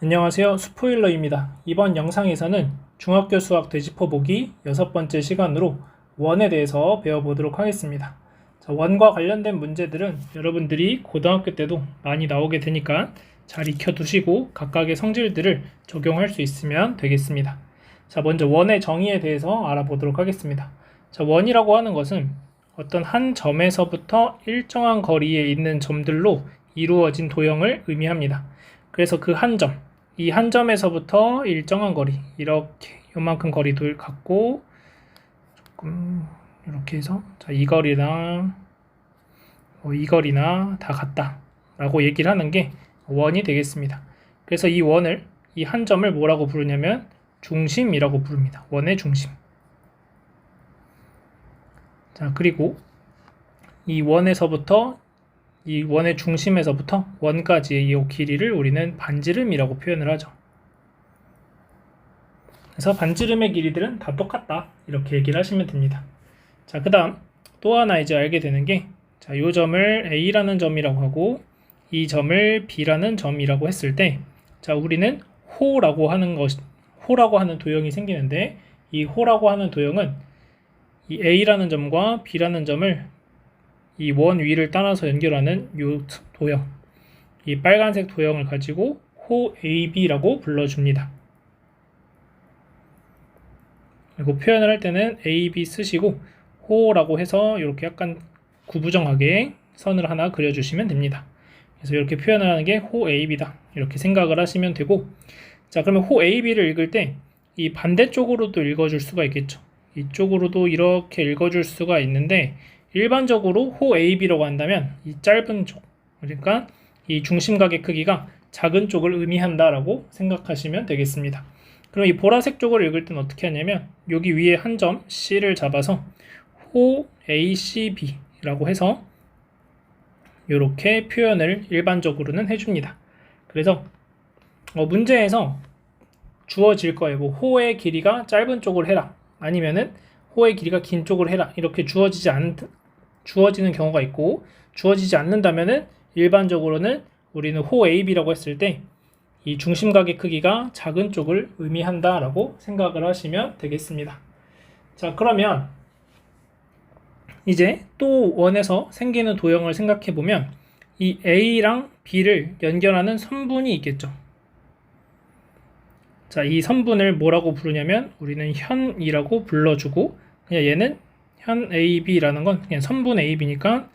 안녕하세요. 스포일러입니다. 이번 영상에서는 중학교 수학 되짚어 보기 6번째 시간으로 원에 대해서 배워보도록 하겠습니다. 자, 원과 관련된 문제들은 여러분들이 고등학교 때도 많이 나오게 되니까 잘 익혀두시고 각각의 성질들을 적용할 수 있으면 되겠습니다. 자, 먼저 원의 정의에 대해서 알아보도록 하겠습니다. 자, 원이라고 하는 것은 어떤 한 점에서부터 일정한 거리에 있는 점들로 이루어진 도형을 의미합니다. 그래서 그 한 점, 이 한 점에서부터 일정한 거리, 이렇게 요만큼 거리도 갖고 조금 이렇게 해서 자, 이 거리나 이 거리나 다 같다 라고 얘기를 하는 게 원이 되겠습니다. 그래서 이 원을, 이 한 점을 뭐라고 부르냐면 중심이라고 부릅니다. 원의 중심. 자, 그리고 이 원에서부터 이 원의 중심에서부터 원까지의 이 길이를 우리는 반지름이라고 표현을 하죠. 그래서 반지름의 길이들은 다 똑같다 이렇게 얘기를 하시면 됩니다. 자, 그 다음 또 하나 이제 알게 되는 게 자, 이 점을 A라는 점이라고 하고 이 점을 B라는 점이라고 했을 때 자, 우리는 호라고 하는 도형이 생기는데 이 호라고 하는 도형은 이 A라는 점과 B라는 점을 이 원 위를 따라서 연결하는 이 도형, 이 빨간색 도형을 가지고 호 AB라고 불러줍니다. 그리고 표현을 할 때는 AB 쓰시고 호라고 해서 이렇게 약간 구부정하게 선을 하나 그려주시면 됩니다. 그래서 이렇게 표현을 하는 게 호 AB다 이렇게 생각을 하시면 되고, 자, 그러면 호 AB를 읽을 때 이 반대쪽으로도 읽어줄 수가 있겠죠. 이쪽으로도 이렇게 읽어줄 수가 있는데 일반적으로 호 AB라고 한다면 이 짧은 쪽, 그러니까 이 중심각의 크기가 작은 쪽을 의미한다라고 생각하시면 되겠습니다. 그럼 이 보라색 쪽을 읽을 때는 어떻게 하냐면 여기 위에 한 점 C를 잡아서 호 ACB라고 해서 이렇게 표현을 일반적으로는 해줍니다. 그래서 문제에서 주어질 거예요. 뭐 호의 길이가 짧은 쪽을 해라, 아니면은 호의 길이가 긴 쪽을 해라, 이렇게 주어지는 경우가 있고, 주어지지 않는다면은 일반적으로는 우리는 호 AB라고 했을 때 이 중심각의 크기가 작은 쪽을 의미한다 라고 생각을 하시면 되겠습니다. 자, 그러면 이제 또 원에서 생기는 도형을 생각해 보면 이 A랑 B를 연결하는 선분이 있겠죠. 자, 이 선분을 뭐라고 부르냐면 우리는 현이라고 불러주고, 그냥 얘는 현 AB라는 건 그냥 선분 AB니까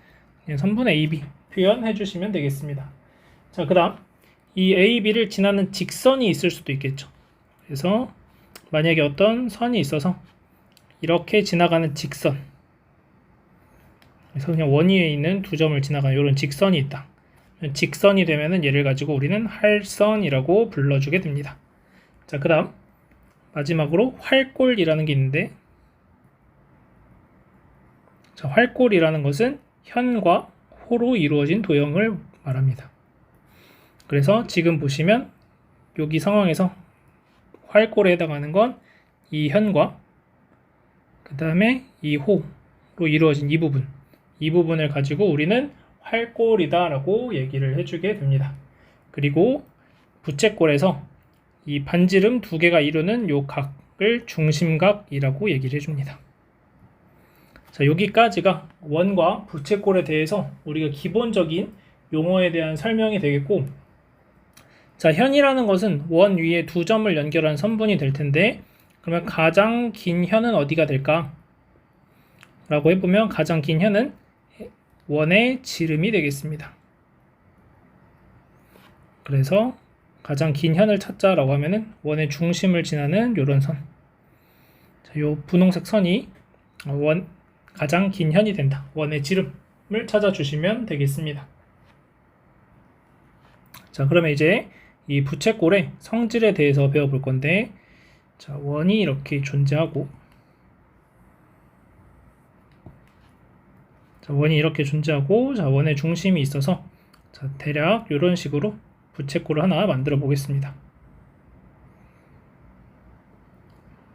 그냥 선분 AB 표현해 주시면 되겠습니다. 자, 그 다음 이 AB를 지나는 직선이 있을 수도 있겠죠. 그래서 만약에 어떤 선이 있어서 이렇게 지나가는 직선, 그래서 그냥 원 위에 있는 두 점을 지나가는 이런 직선이 있다. 직선이 되면은 얘를 가지고 우리는 할선이라고 불러주게 됩니다. 자, 그 다음 마지막으로 활골이라는 게 있는데, 자, 활골이라는 것은 현과 호로 이루어진 도형을 말합니다. 그래서 지금 보시면 여기 상황에서 활골에 해당하는 건 이 현과 그 다음에 이 호로 이루어진 이 부분을 가지고 우리는 활골이다 라고 얘기를 해주게 됩니다. 그리고 부채꼴에서 이 반지름 두 개가 이루는 요 각을 중심각이라고 얘기를 해줍니다. 자, 여기까지가 원과 부채꼴에 대해서 우리가 기본적인 용어에 대한 설명이 되겠고, 자, 현이라는 것은 원 위에 두 점을 연결한 선분이 될 텐데, 그러면 가장 긴 현은 어디가 될까? 라고 해보면 가장 긴 현은 원의 지름이 되겠습니다. 그래서 가장 긴 현을 찾자라고 하면은 원의 중심을 지나는 요런 선, 자, 요 분홍색 선이 가장 긴 현이 된다. 원의 지름을 찾아주시면 되겠습니다. 자, 그러면 이제 이 부채꼴의 성질에 대해서 배워볼 건데, 자, 원이 이렇게 존재하고, 자, 원이 이렇게 존재하고, 자, 원의 중심이 있어서, 자, 대략 이런 식으로 부채꼴을 하나 만들어 보겠습니다.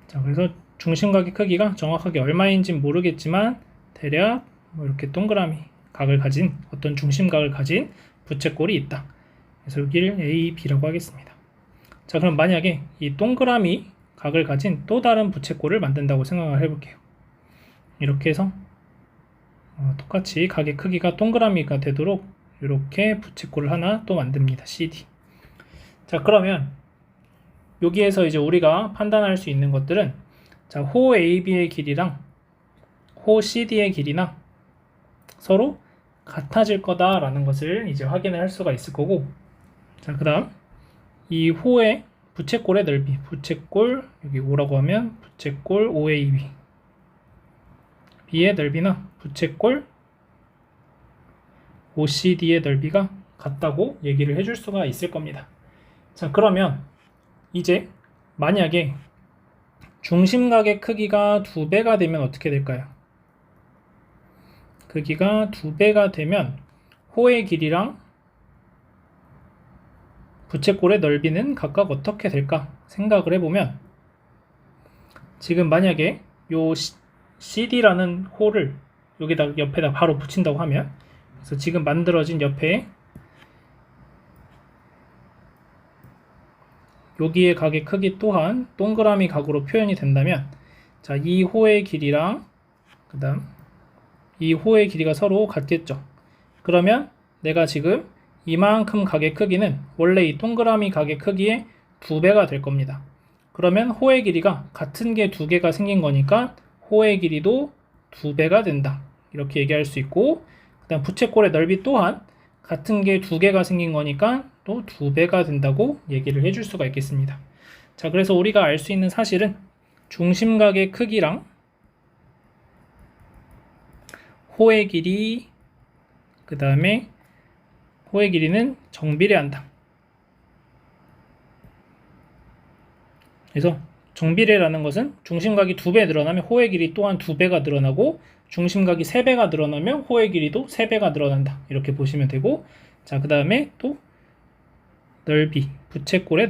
자, 그래서 중심각의 크기가 정확하게 얼마인지는 모르겠지만 대략 이렇게 동그라미 각을 가진 어떤 중심각을 가진 부채꼴이 있다. 그래서 여기를 A, B라고 하겠습니다. 자, 그럼 만약에 이 동그라미 각을 가진 또 다른 부채꼴을 만든다고 생각을 해볼게요. 이렇게 해서 똑같이 각의 크기가 동그라미가 되도록 이렇게 부채꼴을 하나 또 만듭니다. CD. 자, 그러면 여기에서 이제 우리가 판단할 수 있는 것들은, 자, 호 AB의 길이랑 호 CD의 길이나 서로 같아질 거다라는 것을 이제 확인을 할 수가 있을 거고, 자, 그 다음 이 호의 부채꼴의 넓이, 부채꼴 여기 O라고 하면 부채꼴 OAB, B의 넓이나 부채꼴 OCD의 넓이가 같다고 얘기를 해줄 수가 있을 겁니다. 자, 그러면 이제 만약에 중심각의 크기가 2배가 되면 어떻게 될까요? 크기가 2배가 되면 호의 길이랑 부채꼴의 넓이는 각각 어떻게 될까 생각을 해보면, 지금 만약에 요 CD라는 호를 여기다 옆에다 바로 붙인다고 하면, 그래서 지금 만들어진 옆에 여기의 각의 크기 또한 동그라미 각으로 표현이 된다면, 자, 이 호의 길이랑 그 다음 이 호의 길이가 서로 같겠죠. 그러면 내가 지금 이만큼 각의 크기는 원래 이 동그라미 각의 크기의 2배가 될 겁니다. 그러면 호의 길이가 같은 게 2개가 생긴 거니까 호의 길이도 2배가 된다, 이렇게 얘기할 수 있고, 그 다음 부채꼴의 넓이 또한 같은 게 2개가 생긴 거니까 또 2배가 된다고 얘기를 해줄 수가 있겠습니다. 자, 그래서 우리가 알 수 있는 사실은 중심각의 크기랑 호의 길이, 그 다음에 호의 길이는 정비례한다. 그래서 정비례라는 것은 중심각이 2배 늘어나면 호의 길이 또한 2배가 늘어나고, 중심각이 3배가 늘어나면 호의 길이도 3배가 늘어난다, 이렇게 보시면 되고, 자, 그 다음에 또 넓이, 부채꼴의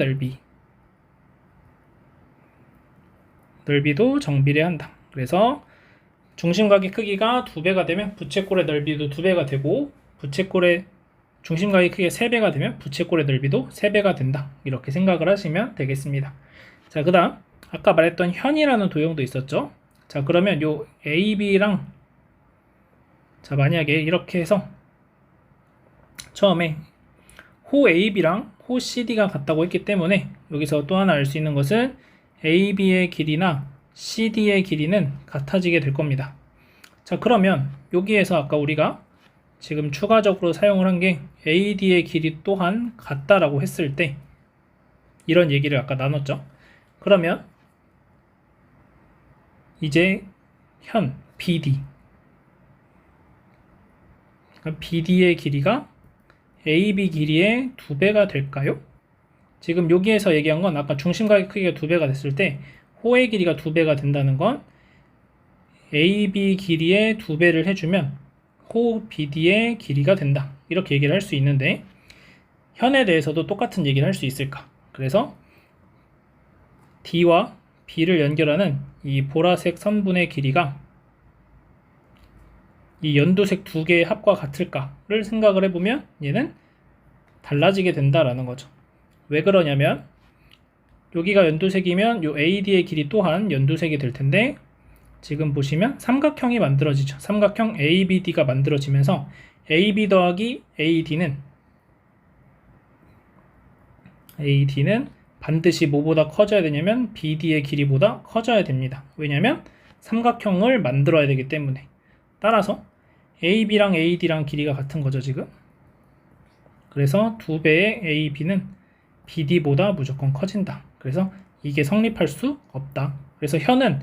넓이도 정비례한다. 그래서 중심각의 크기가 2배가 되면 부채꼴의 넓이도 2배가 되고, 부채꼴의 중심각의 크기가 3배가 되면 부채꼴의 넓이도 3배가 된다, 이렇게 생각을 하시면 되겠습니다. 자, 그 다음 아까 말했던 현이라는 도형도 있었죠. 자, 그러면 요 AB랑, 자, 만약에 이렇게 해서 처음에 호 AB랑 호 CD가 같다고 했기 때문에 여기서 또 하나 알 수 있는 것은 AB의 길이나 CD의 길이는 같아지게 될 겁니다. 자, 그러면 여기에서 아까 우리가 지금 추가적으로 사용을 한 게 AD의 길이 또한 같다라고 했을 때 이런 얘기를 아까 나눴죠. 그러면 이제 현 BD, 그러니까 BD의 길이가 AB 길이의 2배가 될까요? 지금 여기에서 얘기한 건 아까 중심각의 크기가 2배가 됐을 때 호의 길이가 2배가 된다는 건 AB 길이의 2배를 해주면 호 BD의 길이가 된다, 이렇게 얘기를 할 수 있는데, 현에 대해서도 똑같은 얘기를 할 수 있을까? 그래서 D와 B를 연결하는 이 보라색 선분의 길이가 이 연두색 2개의 합과 같을까를 생각을 해보면 얘는 달라지게 된다라는 거죠. 왜 그러냐면 여기가 연두색이면 요 AD의 길이 또한 연두색이 될 텐데, 지금 보시면 삼각형이 만들어지죠. 삼각형 ABD가 만들어지면서 AB 더하기 AD는 반드시 뭐보다 커져야 되냐면 BD의 길이보다 커져야 됩니다. 왜냐면 삼각형을 만들어야 되기 때문에. 따라서 AB랑 AD랑 길이가 같은 거죠, 지금. 그래서 2배의 AB는 BD보다 무조건 커진다. 그래서 이게 성립할 수 없다. 그래서 현은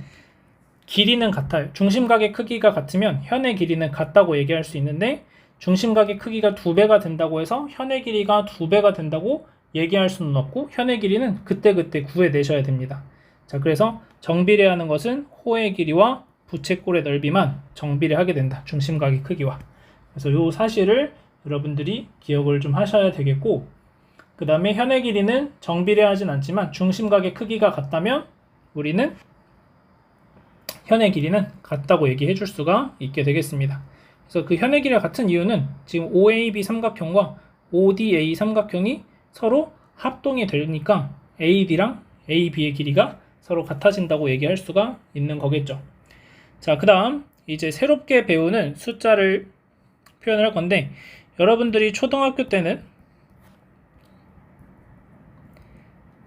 길이는 같아요. 중심각의 크기가 같으면 현의 길이는 같다고 얘기할 수 있는데, 중심각의 크기가 2배가 된다고 해서 현의 길이가 2배가 된다고 얘기할 수는 없고, 현의 길이는 그때그때 구해내셔야 됩니다. 자, 그래서 정비례하는 것은 호의 길이와 부채꼴의 넓이만 정비례하게 된다, 중심각의 크기와. 그래서 이 사실을 여러분들이 기억을 좀 하셔야 되겠고, 그 다음에 현의 길이는 정비례하진 않지만 중심각의 크기가 같다면 우리는 현의 길이는 같다고 얘기해 줄 수가 있게 되겠습니다. 그래서 그 현의 길이가 같은 이유는 지금 OAB 삼각형과 ODA 삼각형이 서로 합동이 되니까 AD랑 AB의 길이가 서로 같아진다고 얘기할 수가 있는 거겠죠. 자, 그 다음 이제 새롭게 배우는 숫자를 표현을 할 건데, 여러분들이 초등학교 때는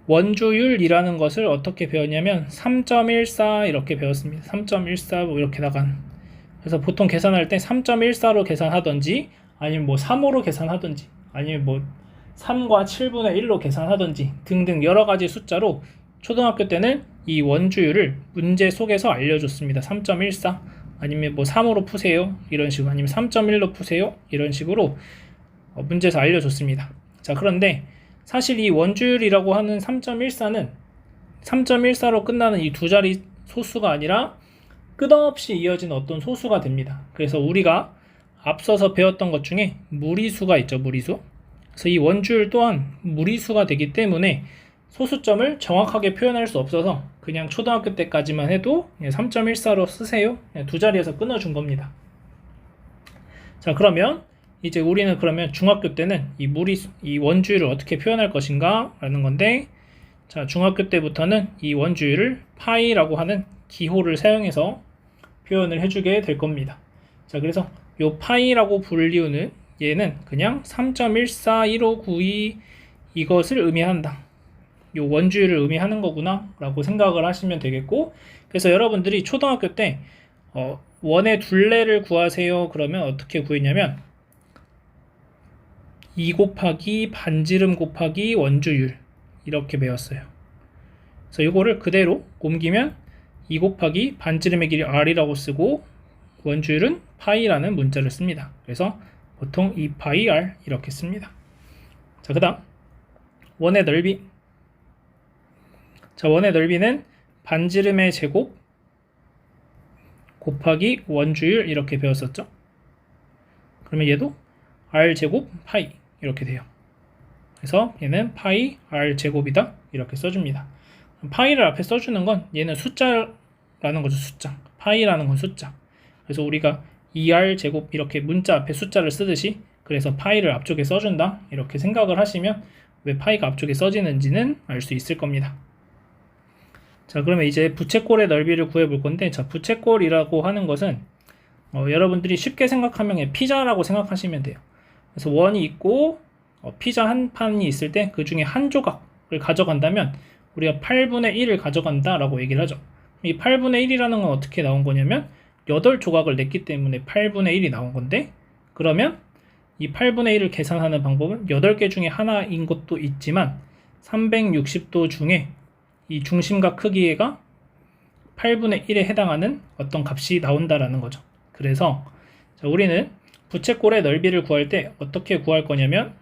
원주율이라는 것을 어떻게 배웠냐면 3.14 이렇게 배웠습니다. 3.14 뭐 이렇게 나간. 그래서 보통 계산할 때 3.14로 계산하던지, 아니면 뭐 3호로 계산하던지, 아니면 뭐 3과 7분의 1로 계산하던지 등등 여러 가지 숫자로 초등학교 때는 이 원주율을 문제 속에서 알려줬습니다. 3.14 아니면 뭐 3으로 푸세요 이런 식으로, 아니면 3.1로 푸세요 이런 식으로 문제에서 알려줬습니다. 자, 그런데 사실 이 원주율이라고 하는 3.14는 3.14로 끝나는 이 두 자리 소수가 아니라 끝없이 이어지는 어떤 소수가 됩니다. 그래서 우리가 앞서서 배웠던 것 중에 무리수가 있죠. 무리수. 그래서 이 원주율 또한 무리수가 되기 때문에 소수점을 정확하게 표현할 수 없어서 그냥 초등학교 때까지만 해도 3.14로 쓰세요. 두 자리에서 끊어준 겁니다. 자, 그러면 이제 우리는 그러면 중학교 때는 이 원주율을 어떻게 표현할 것인가 라는 건데, 자, 중학교 때부터는 이 원주율을 파이라고 하는 기호를 사용해서 표현을 해주게 될 겁니다. 자, 그래서 요 파이라고 불리우는 얘는 그냥 3.141592 이것을 의미한다. 요 원주율을 의미하는 거구나 라고 생각을 하시면 되겠고, 그래서 여러분들이 초등학교 때 원의 둘레를 구하세요 그러면 어떻게 구했냐면 2 곱하기 반지름 곱하기 원주율 이렇게 배웠어요. 그래서 이거를 그대로 옮기면 2 곱하기 반지름의 길이 r이라고 쓰고 원주율은 파이라는 문자를 씁니다. 그래서 보통 2파이 r 이렇게 씁니다. 자, 그 다음 원의 넓이. 자, 원의 넓이는 반지름의 제곱 곱하기 원주율 이렇게 배웠었죠. 그러면 얘도 r제곱 파이 이렇게 돼요. 그래서 얘는 파이 r제곱이다 이렇게 써줍니다. 파이를 앞에 써주는 건 얘는 숫자라는 거죠. 숫자. 파이라는 건 숫자. 그래서 우리가 2r제곱 이렇게 문자 앞에 숫자를 쓰듯이, 그래서 파이를 앞쪽에 써준다 이렇게 생각을 하시면 왜 파이가 앞쪽에 써지는지는 알 수 있을 겁니다. 자, 그러면 이제 부채꼴의 넓이를 구해볼 건데, 자, 부채꼴이라고 하는 것은 여러분들이 쉽게 생각하면 피자라고 생각하시면 돼요. 그래서 원이 있고 피자 한 판이 있을 때 그 중에 한 조각을 가져간다면 우리가 8분의 1을 가져간다 라고 얘기를 하죠. 이 8분의 1이라는 건 어떻게 나온 거냐면 8조각을 냈기 때문에 8분의 1이 나온 건데, 그러면 이 8분의 1을 계산하는 방법은 8개 중에 하나인 것도 있지만 360도 중에 이 중심각 크기가 8분의 1에 해당하는 어떤 값이 나온다라는 거죠. 그래서 자, 우리는 부채꼴의 넓이를 구할 때 어떻게 구할 거냐면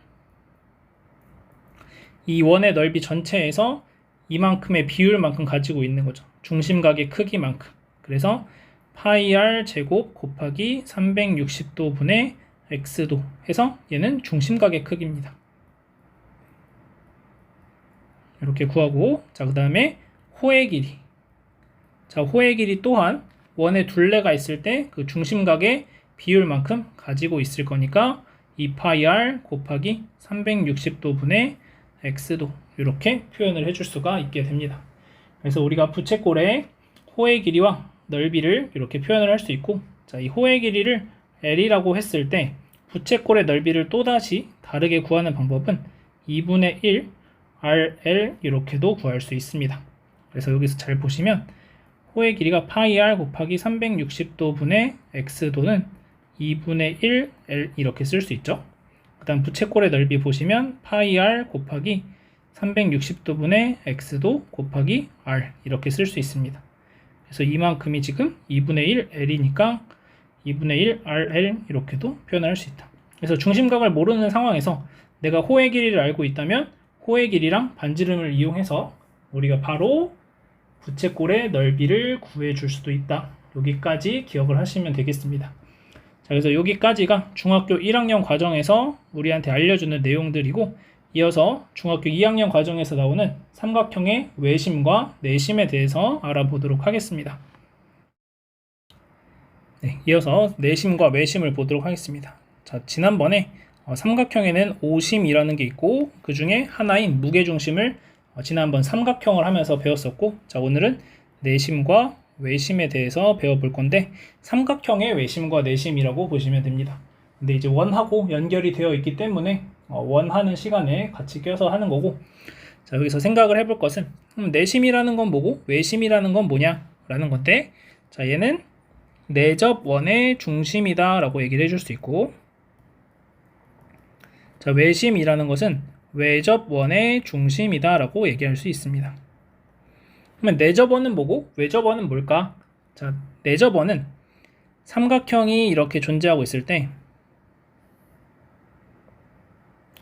이 원의 넓이 전체에서 이만큼의 비율만큼 가지고 있는 거죠. 중심각의 크기만큼. 그래서 파이 r 제곱 곱하기 360도 분의 x도 해서 얘는 중심각의 크기입니다. 이렇게 구하고, 자, 그 다음에 호의 길이. 자, 호의 길이 또한 원의 둘레가 있을 때 그 중심각의 비율만큼 가지고 있을 거니까 2파이 r 곱하기 360도 분의 x도 이렇게 표현을 해줄 수가 있게 됩니다. 그래서 우리가 부채꼴의 호의 길이와 넓이를 이렇게 표현을 할 수 있고, 자, 이 호의 길이를 l이라고 했을 때 부채꼴의 넓이를 또다시 다르게 구하는 방법은 2분의 1 rl 이렇게도 구할 수 있습니다. 그래서 여기서 잘 보시면 호의 길이가 파이 r 곱하기 360도 분의 x도는 2분의 1 l 이렇게 쓸 수 있죠. 그 다음 부채꼴의 넓이 보시면 파이 r 곱하기 360도 분의 x도 곱하기 r 이렇게 쓸 수 있습니다. 그래서 이만큼이 지금 2분의 1 l이니까 2분의 1 rl 이렇게도 표현할 수 있다. 그래서 중심각을 모르는 상황에서 내가 호의 길이를 알고 있다면 호의 길이랑 반지름을 이용해서 우리가 바로 부채꼴의 넓이를 구해줄 수도 있다. 여기까지 기억을 하시면 되겠습니다. 자, 그래서 여기까지가 중학교 1학년 과정에서 우리한테 알려주는 내용들이고, 이어서 중학교 2학년 과정에서 나오는 삼각형의 외심과 내심에 대해서 알아보도록 하겠습니다. 네, 이어서 내심과 외심을 보도록 하겠습니다. 자, 지난번에 삼각형에는 오심이라는 게 있고 그 중에 하나인 무게중심을 지난번 삼각형을 하면서 배웠었고, 자, 오늘은 내심과 외심에 대해서 배워볼 건데, 삼각형의 외심과 내심이라고 보시면 됩니다. 근데 이제 원하고 연결이 되어 있기 때문에 원하는 시간에 같이 껴서 하는 거고, 자, 여기서 생각을 해볼 것은 내심이라는 건 뭐고 외심이라는 건 뭐냐 라는 건데, 자, 얘는 내접 원의 중심이다 라고 얘기를 해줄 수 있고, 자, 외심이라는 것은 외접 원의 중심이다 라고 얘기할 수 있습니다. 그러면 내접 원은 뭐고 외접 원은 뭘까? 자, 내접 원은 삼각형이 이렇게 존재하고 있을 때,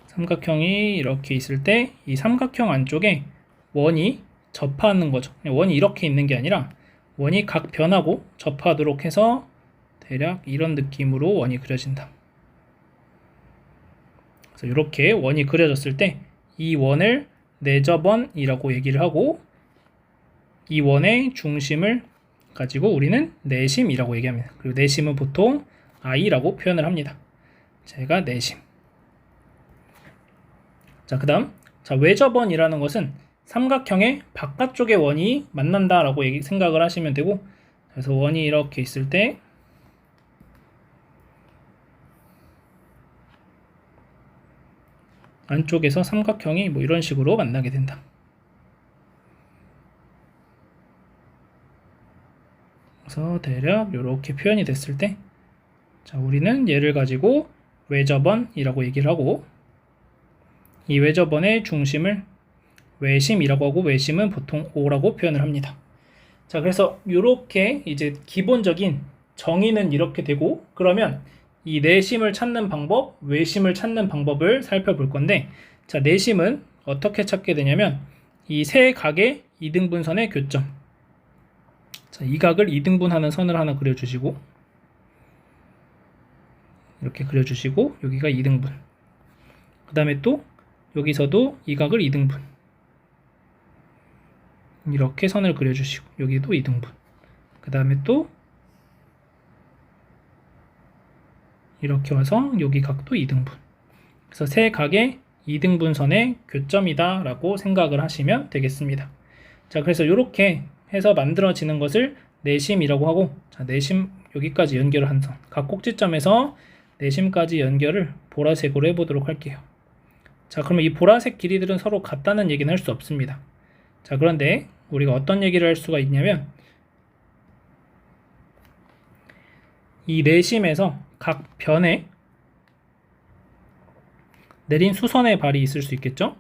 삼각형이 이렇게 있을 때 이 삼각형 안쪽에 원이 접하는 거죠. 원이 이렇게 있는 게 아니라 원이 각 변하고 접하도록 해서 대략 이런 느낌으로 원이 그려진다. 그래서 이렇게 원이 그려졌을 때 이 원을 내접원이라고 얘기를 하고, 이 원의 중심을 가지고 우리는 내심이라고 얘기합니다. 그리고 내심은 보통 I라고 표현을 합니다. 제가 내심. 자, 그 다음, 자, 외접원이라는 것은 삼각형의 바깥쪽의 원이 만난다라고 생각을 하시면 되고, 그래서 원이 이렇게 있을 때 안쪽에서 삼각형이 뭐 이런 식으로 만나게 된다. 그래서 대략 이렇게 표현이 됐을 때, 자, 우리는 얘를 가지고 외접원이라고 얘기를 하고, 이 외접원의 중심을 외심이라고 하고, 외심은 보통 O라고 표현을 합니다. 자, 그래서 이렇게 이제 기본적인 정의는 이렇게 되고, 그러면 이 내심을 찾는 방법, 외심을 찾는 방법을 살펴볼 건데, 자, 내심은 어떻게 찾게 되냐면 이 세 각의 이등분선의 교점. 자, 이 각을 이등분하는 선을 하나 그려주시고, 이렇게 그려주시고, 여기가 이등분. 그 다음에 또 여기서도 이 각을 이등분. 이렇게 선을 그려주시고, 여기도 이등분. 그 다음에 또 이렇게 와서 여기 각도 이등분. 그래서 세 각의 이등분선의 교점이다 라고 생각을 하시면 되겠습니다. 자, 그래서 이렇게 해서 만들어지는 것을 내심이라고 하고, 자, 내심 여기까지 연결을 한 선, 각 꼭지점에서 내심까지 연결을 보라색으로 해보도록 할게요. 자, 그러면 이 보라색 길이들은 서로 같다는 얘기는 할 수 없습니다. 자, 그런데 우리가 어떤 얘기를 할 수가 있냐면, 이 내심에서 각 변에 내린 수선의 발이 있을 수 있겠죠?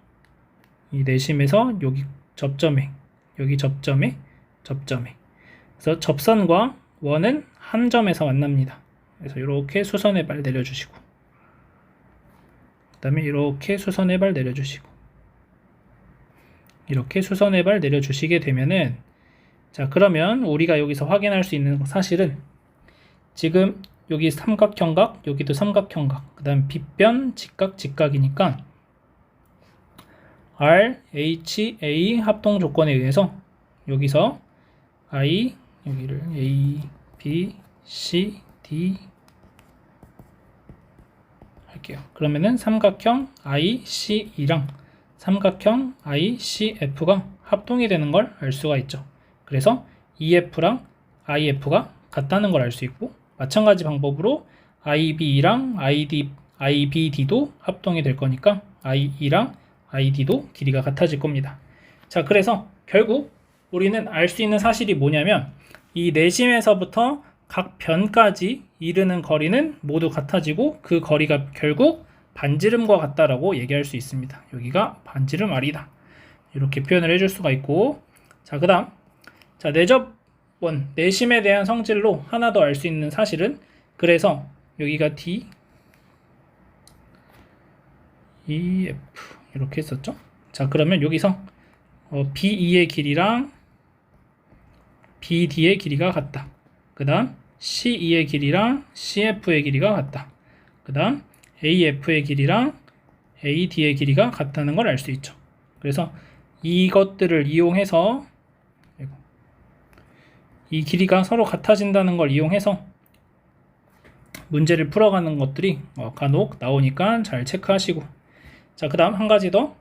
이 내심에서 여기 접점에, 여기 접점에, 접점에. 그래서 접선과 원은 한 점에서 만납니다. 그래서 이렇게 수선의 발 내려주시고, 그 다음에 이렇게 수선의 발 내려주시고, 이렇게 수선의 발 내려주시게 되면은, 자, 그러면 우리가 여기서 확인할 수 있는 사실은 지금 여기 삼각형각, 여기도 삼각형각, 그 다음 빗변, 직각, 직각이니까 R, H, A 합동 조건에 의해서 여기서 I, 여기를 A, B, C, D 할게요. 그러면은 삼각형 ICE랑 삼각형 ICF가 합동이 되는 걸 알 수가 있죠. 그래서 EF랑 IF가 같다는 걸 알 수 있고, 마찬가지 방법으로 IB랑 IBD도 합동이 될 거니까 IE랑 ID도 길이가 같아질 겁니다. 자, 그래서 결국 우리는 알 수 있는 사실이 뭐냐면, 이 내심에서부터 각 변까지 이르는 거리는 모두 같아지고, 그 거리가 결국 반지름과 같다라고 얘기할 수 있습니다. 여기가 반지름 R이다. 이렇게 표현을 해줄 수가 있고, 자, 그 다음, 자, 내접원, 내심에 대한 성질로 하나 더 알 수 있는 사실은, 그래서 여기가 D, EF 이렇게 했었죠. 자, 그러면 여기서 BE의 길이랑 BD의 길이가 같다. 그 다음 CE의 길이랑 CF의 길이가 같다. 그 다음 AF의 길이랑 AD의 길이가 같다는 걸 알 수 있죠. 그래서 이것들을 이용해서 이 길이가 서로 같아진다는 걸 이용해서 문제를 풀어가는 것들이 간혹 나오니까 잘 체크하시고, 자, 그 다음 한 가지 더,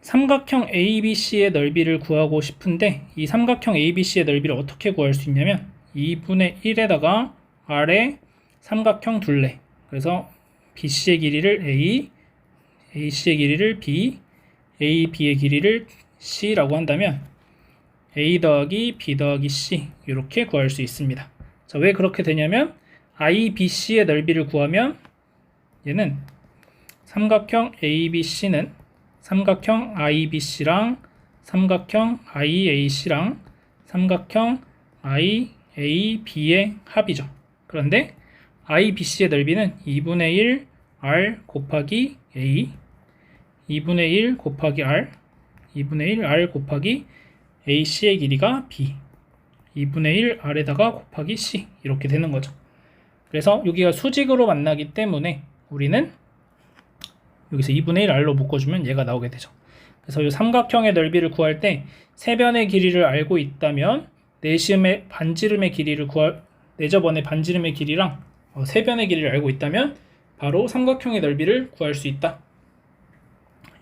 삼각형 ABC의 넓이를 구하고 싶은데 이 삼각형 ABC의 넓이를 어떻게 구할 수 있냐면 2분의 1에다가 R의 삼각형 둘레, 그래서 BC의 길이를 A, AC의 길이를 B, AB의 길이를 C라고 한다면 A 더하기 B 더하기 C 이렇게 구할 수 있습니다. 자, 왜 그렇게 되냐면 IBC의 넓이를 구하면 얘는 삼각형 ABC는 삼각형 IBC랑 삼각형 IAC랑 삼각형 IAB의 합이죠. 그런데 IBC의 넓이는 2분의 1 R 곱하기 A, 2분의 1 곱하기 R, 2분의 1 R 곱하기 AC의 길이가 B, 2분의 1 R에다가 곱하기 C 이렇게 되는 거죠. 그래서 여기가 수직으로 만나기 때문에 우리는 여기서 2분의 1 R로 묶어주면 얘가 나오게 되죠. 그래서 이 삼각형의 넓이를 구할 때 세변의 길이를 알고 있다면 내점의 반지름의 길이를 내접원의 반지름의 길이랑 세변의 길이를 알고 있다면 바로 삼각형의 넓이를 구할 수 있다.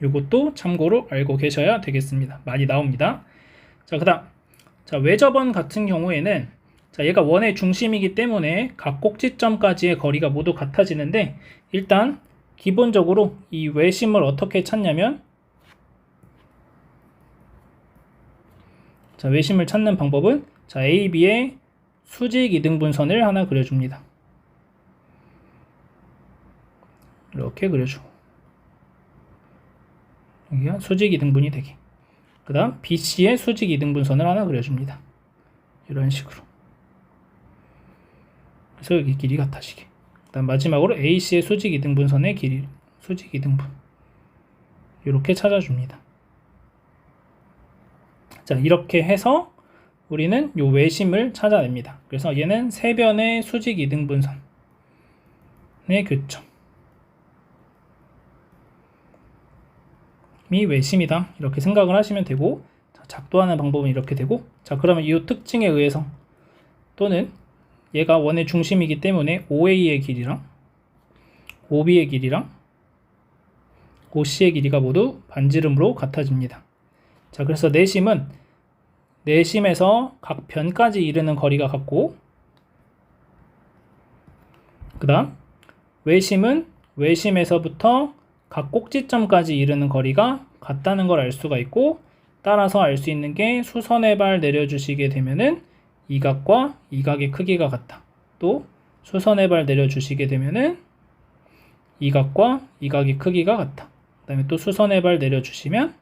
이것도 참고로 알고 계셔야 되겠습니다. 많이 나옵니다. 자, 그다음 외접원 같은 경우에는 얘가 원의 중심이기 때문에 각 꼭지점까지의 거리가 모두 같아지는데 일단 기본적으로 이 외심을 어떻게 찾냐면 외심을 찾는 방법은 AB의 수직 이등분선을 하나 그려줍니다. 이렇게 그려주고 여기가 수직 이등분이 되게, 그 다음 BC의 수직 이등분선을 하나 그려줍니다. 이런 식으로. 그래서 여기 길이 같아지게. 그 다음 마지막으로 AC의 수직 이등분선의 길이, 수직 이등분 이렇게 찾아줍니다. 자, 이렇게 해서 우리는 요 외심을 찾아냅니다. 그래서 얘는 세변의 수직 이등분선의 교점 이 외심이다 이렇게 생각을 하시면 되고, 작도하는 방법은 이렇게 되고, 자, 그러면 이 특징에 의해서 또는 얘가 원의 중심이기 때문에 OA의 길이랑 OB의 길이랑 OC의 길이가 모두 반지름으로 같아집니다. 자, 그래서 내심은 내심에서 각 변까지 이르는 거리가 같고, 그 다음 외심은 외심에서부터 각 꼭지점까지 이르는 거리가 같다는 걸 알 수가 있고, 따라서 알 수 있는 게 수선의 발 내려주시게 되면은 이 각과 이 각의 크기가 같다. 또 수선의 발 내려주시게 되면은 이 각과 이 각의 크기가 같다. 그 다음에 또 수선의 발 내려주시면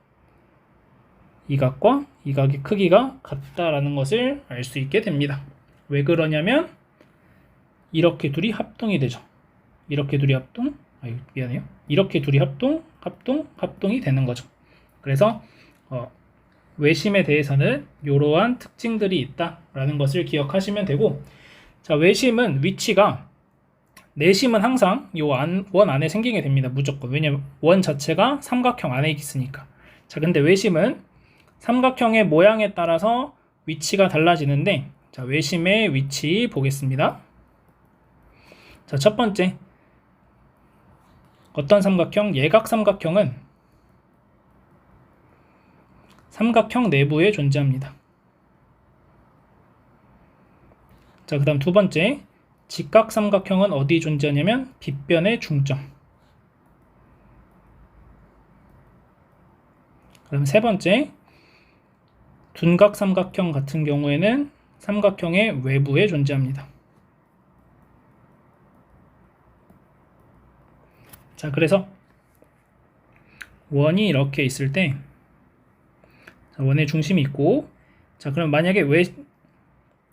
이 각과 이 각의 크기가 같다라는 것을 알 수 있게 됩니다. 왜 그러냐면 이렇게 둘이 합동이 되죠. 이렇게 둘이 합동, 미안해요. 이렇게 둘이 합동이 되는 거죠. 그래서 외심에 대해서는 이러한 특징들이 있다라는 것을 기억하시면 되고, 자, 외심은 위치가 내심은 항상 이 원 안에 생기게 됩니다. 무조건. 왜냐면 원 자체가 삼각형 안에 있으니까. 자, 근데 외심은 삼각형의 모양에 따라서 위치가 달라지는데, 자, 외심의 위치 보겠습니다. 자, 첫 번째, 어떤 삼각형? 예각 삼각형은 삼각형 내부에 존재합니다. 자, 그 다음 두 번째, 직각 삼각형은 어디 존재하냐면 빗변의 중점. 그다음 세 번째, 둔각 삼각형 같은 경우에는 삼각형의 외부에 존재합니다. 자, 그래서 원이 이렇게 있을 때, 원의 중심이 있고, 자, 그럼 만약에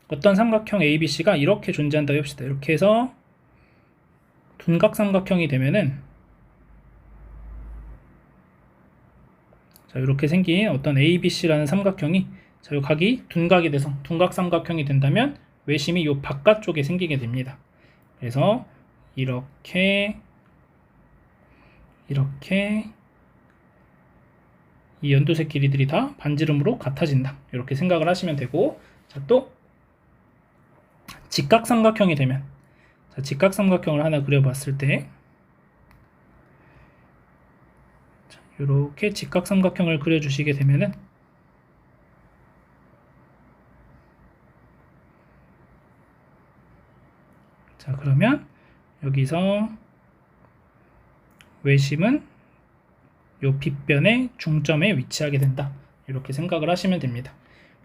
어떤 삼각형 ABC가 이렇게 존재한다고 합시다. 이렇게 해서 둔각 삼각형이 되면은, 자, 이렇게 생긴 어떤 ABC라는 삼각형이, 자, 이 각이 둔각이 돼서 둔각 삼각형이 된다면 외심이 이 바깥쪽에 생기게 됩니다. 그래서 이렇게 이 연두색 길이들이 다 반지름으로 같아진다. 이렇게 생각을 하시면 되고, 자, 또 직각 삼각형이 되면, 자, 직각 삼각형을 하나 그려봤을 때, 자, 이렇게 직각삼각형을 그려주시게 되면은 자, 그러면 여기서 외심은 요 빗변의 중점에 위치하게 된다. 이렇게 생각을 하시면 됩니다.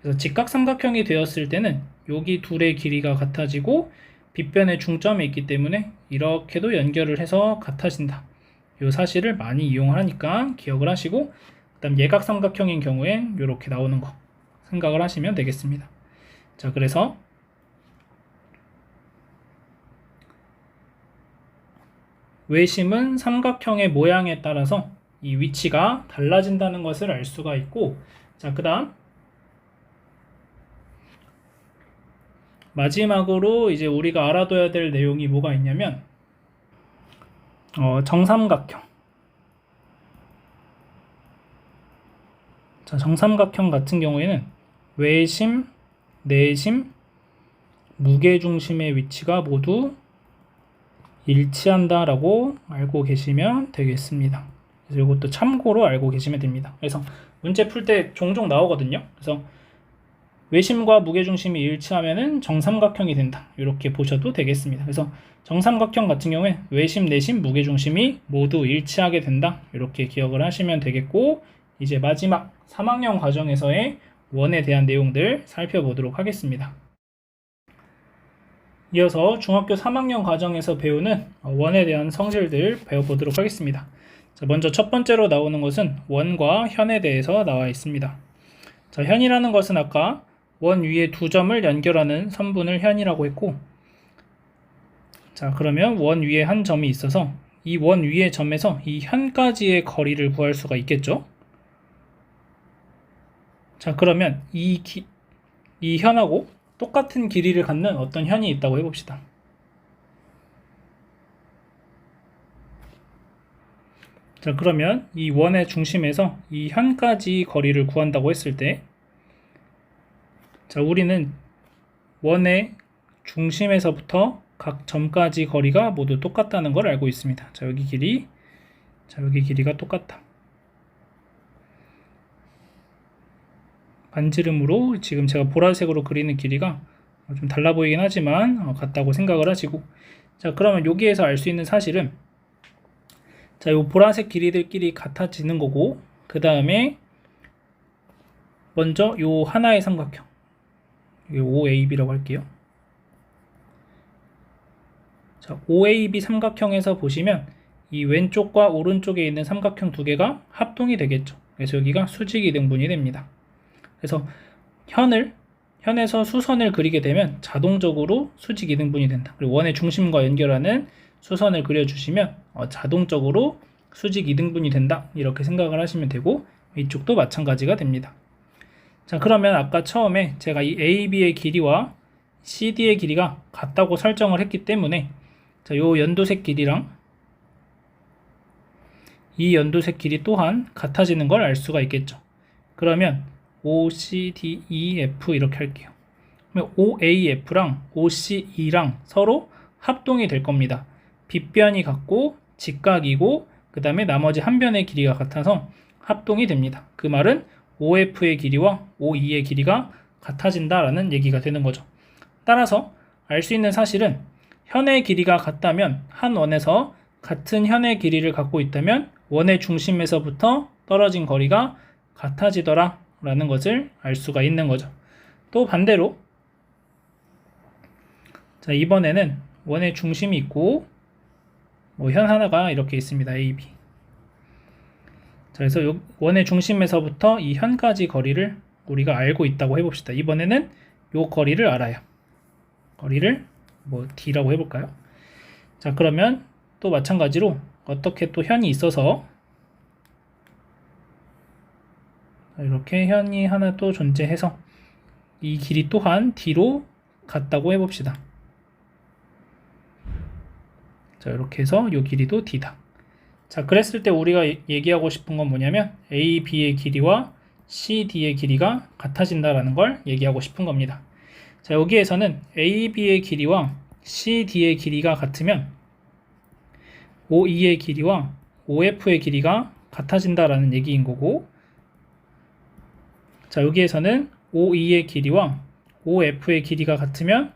그래서 직각삼각형이 되었을 때는 여기 둘의 길이가 같아지고 빗변의 중점에 있기 때문에 이렇게도 연결을 해서 같아진다. 이 사실을 많이 이용을 하니까 기억을 하시고, 그다음 예각삼각형인 경우엔 이렇게 나오는 거 생각을 하시면 되겠습니다. 자, 그래서 외심은 삼각형의 모양에 따라서 이 위치가 달라진다는 것을 알 수가 있고, 자, 그 다음 마지막으로 이제 우리가 알아둬야 될 내용이 뭐가 있냐면 정삼각형. 자, 정삼각형 같은 경우에는 외심, 내심, 무게중심의 위치가 모두 일치한다라고 알고 계시면 되겠습니다. 그래서 이것도 참고로 알고 계시면 됩니다. 그래서 문제 풀 때 종종 나오거든요. 그래서 외심과 무게중심이 일치하면은 정삼각형이 된다. 이렇게 보셔도 되겠습니다. 그래서 정삼각형 같은 경우에 외심, 내심, 무게중심이 모두 일치하게 된다. 이렇게 기억을 하시면 되겠고, 이제 마지막 3학년 과정에서의 원에 대한 내용들 살펴보도록 하겠습니다. 이어서 중학교 3학년 과정에서 배우는 원에 대한 성질들 배워보도록 하겠습니다. 자, 먼저 첫 번째로 나오는 것은 원과 현에 대해서 나와 있습니다. 자, 현이라는 것은 아까 원 위에 두 점을 연결하는 선분을 현이라고 했고, 자, 그러면 원 위에 한 점이 있어서 이 원 위의 점에서 이 현까지의 거리를 구할 수가 있겠죠. 자, 그러면 이 현하고 똑같은 길이를 갖는 어떤 현이 있다고 해봅시다. 자, 그러면 이 원의 중심에서 이 현까지 거리를 구한다고 했을 때, 자, 우리는 원의 중심에서부터 각 점까지 거리가 모두 똑같다는 걸 알고 있습니다. 자, 여기 길이, 자, 여기 길이가 똑같다. 반지름으로 지금 제가 보라색으로 그리는 길이가 좀 달라 보이긴 하지만 같다고 생각을 하시고, 자, 그러면 여기에서 알 수 있는 사실은, 자, 요 보라색 길이들끼리 같아지는 거고, 그 다음에 먼저 요 하나의 삼각형, OAB라고 할게요. 자, OAB 삼각형에서 보시면 이 왼쪽과 오른쪽에 있는 삼각형 두 개가 합동이 되겠죠. 그래서 여기가 수직이등분이 됩니다. 그래서 현에서 수선을 그리게 되면 자동적으로 수직이등분이 된다. 그리고 원의 중심과 연결하는 수선을 그려주시면 자동적으로 수직이등분이 된다. 이렇게 생각을 하시면 되고, 이쪽도 마찬가지가 됩니다. 자, 그러면 아까 처음에 제가 이 AB의 길이와 CD의 길이가 같다고 설정을 했기 때문에, 자, 요 연도색 길이랑 이 연도색 길이 또한 같아지는 걸 알 수가 있겠죠. 그러면 OCDEF 이렇게 할게요. 그러면 OAF랑 OCE랑 서로 합동이 될 겁니다. 빗변이 같고 직각이고 그 다음에 나머지 한 변의 길이가 같아서 합동이 됩니다. 그 말은 OF의 길이와 OE의 길이가 같아진다라는 얘기가 되는 거죠. 따라서 알 수 있는 사실은 현의 길이가 같다면 한 원에서 같은 현의 길이를 갖고 있다면 원의 중심에서부터 떨어진 거리가 같아지더라 라는 것을 알 수가 있는 거죠. 또 반대로, 자, 이번에는 원의 중심이 있고 현 하나가 이렇게 있습니다. AB. 자, 그래서 원의 중심에서부터 이 현까지 거리를 우리가 알고 있다고 해봅시다. 이번에는 요 거리를 알아요. 거리를 D라고 해볼까요? 자, 그러면 또 마찬가지로 어떻게 또 현이 있어서 이렇게 현이 하나 또 존재해서 이 길이 또한 D로 같다고 해봅시다. 자, 이렇게 해서 이 길이도 D다. 자, 그랬을 때 우리가 얘기하고 싶은 건 뭐냐면 AB의 길이와 CD의 길이가 같아진다라는 걸 얘기하고 싶은 겁니다. 자, 여기에서는 AB의 길이와 CD의 길이가 같으면 OE의 길이와 OF의 길이가 같아진다라는 얘기인 거고, 자, 여기에서는 OE의 길이와 OF의 길이가 같으면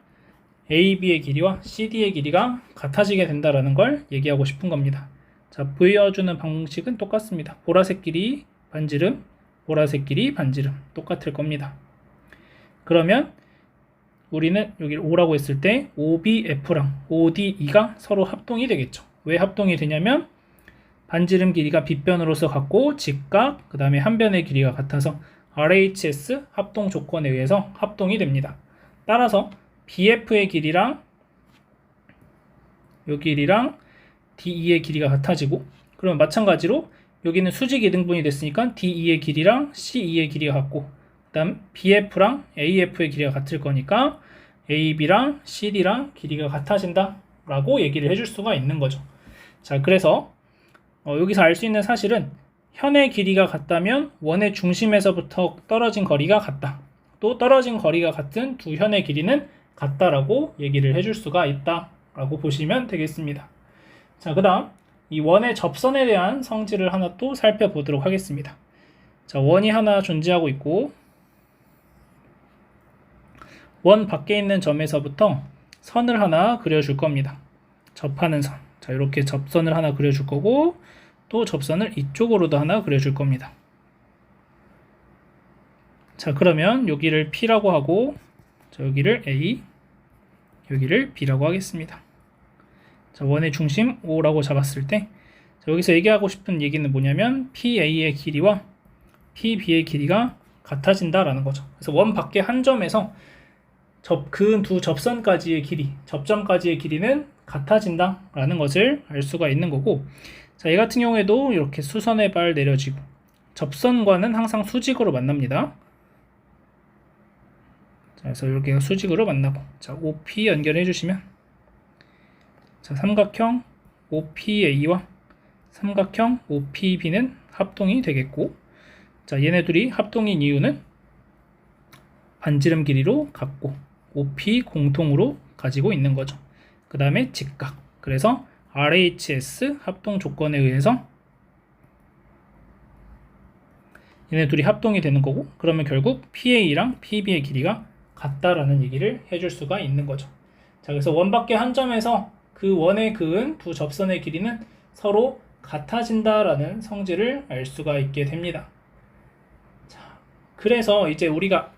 AB의 길이와 CD의 길이가 같아지게 된다라는 걸 얘기하고 싶은 겁니다. 자, 보여주는 방식은 똑같습니다. 보라색 길이 반지름, 보라색 길이 반지름 똑같을 겁니다. 그러면 우리는 여기 O라고 했을 때 OBF랑 ODE가 서로 합동이 되겠죠. 왜 합동이 되냐면 반지름 길이가 빗변으로서 같고 직각, 그 다음에 한 변의 길이가 같아서 RHS 합동 조건에 의해서 합동이 됩니다. 따라서 BF의 길이랑 이 길이랑 DE의 길이가 같아지고, 그러면 마찬가지로 여기는 수직 이등분이 됐으니까 DE의 길이랑 CE의 길이가 같고, 그 다음 BF랑 AF의 길이가 같을 거니까 AB랑 CD랑 길이가 같아진다 라고 얘기를 해줄 수가 있는 거죠. 자, 그래서 여기서 알 수 있는 사실은 현의 길이가 같다면 원의 중심에서부터 떨어진 거리가 같다. 또 떨어진 거리가 같은 두 현의 길이는 같다라고 얘기를 해줄 수가 있다라고 보시면 되겠습니다. 자, 그 다음 이 원의 접선에 대한 성질을 하나 또 살펴보도록 하겠습니다. 자, 원이 하나 존재하고 있고 원 밖에 있는 점에서부터 선을 하나 그려줄 겁니다. 접하는 선. 자, 이렇게 접선을 하나 그려줄 거고 또 접선을 이쪽으로도 하나 그려줄 겁니다. 자, 그러면 여기를 P라고 하고, 자, 여기를 A, 여기를 B라고 하겠습니다. 자, 원의 중심 O라고 잡았을 때, 자, 여기서 얘기하고 싶은 얘기는 뭐냐면 PA의 길이와 PB의 길이가 같아진다라는 거죠. 그래서 원 밖에 한 점에서 그 두 접선까지의 길이, 접점까지의 길이는 같아진다라는 것을 알 수가 있는 거고, 자, 얘 같은 경우에도 이렇게 수선의 발 내려지고 접선과는 항상 수직으로 만납니다. 자, 그래서 이렇게 수직으로 만나고, 자, OP 연결해 주시면, 자, 삼각형 OPA와 삼각형 OPB는 합동이 되겠고, 자, 얘네 둘이 합동인 이유는 반지름 길이로 같고 OP 공통으로 가지고 있는 거죠. 그 다음에 직각. 그래서 RHS 합동 조건에 의해서 얘네 둘이 합동이 되는 거고, 그러면 결국 PA랑 PB의 길이가 같다라는 얘기를 해줄 수가 있는 거죠. 자, 그래서 원 밖에 한 점에서 그 원에 그은 두 접선의 길이는 서로 같아진다라는 성질을 알 수가 있게 됩니다. 자, 그래서 이제 우리가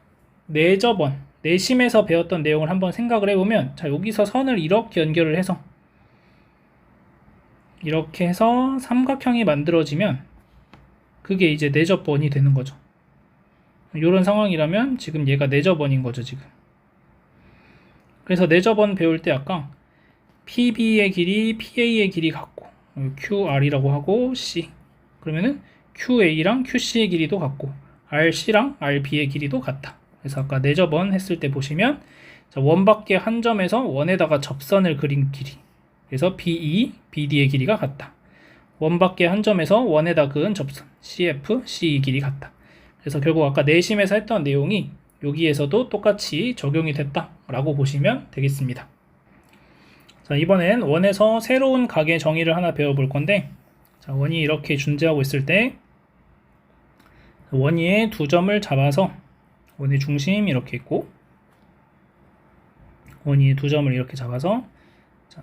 내심에서 배웠던 내용을 한번 생각을 해보면, 자, 여기서 선을 이렇게 연결을 해서 이렇게 해서 삼각형이 만들어지면 그게 이제 내접번이 되는 거죠. 이런 상황이라면 지금 얘가 내접번인 거죠, 지금. 그래서 내접번 배울 때 아까 PB의 길이 PA의 길이 같고 QR이라고 하고 C, 그러면은 QA랑 QC의 길이도 같고 RC랑 RB의 길이도 같다. 그래서 아까 내접번 했을 때 보시면, 자, 원 밖에 한 점에서 원에다가 접선을 그린 길이, 그래서 BE, BD의 길이가 같다. 원 밖에 한 점에서 원에다 그은 접선 CF, CE 길이 같다. 그래서 결국 아까 내심에서 했던 내용이 여기에서도 똑같이 적용이 됐다라고 보시면 되겠습니다. 자, 이번엔 원에서 새로운 각의 정의를 하나 배워볼 건데, 자, 원이 이렇게 존재하고 있을 때 원위에 두 점을 잡아서 원의 중심 이렇게 있고 원위에 두 점을 이렇게 잡아서, 자,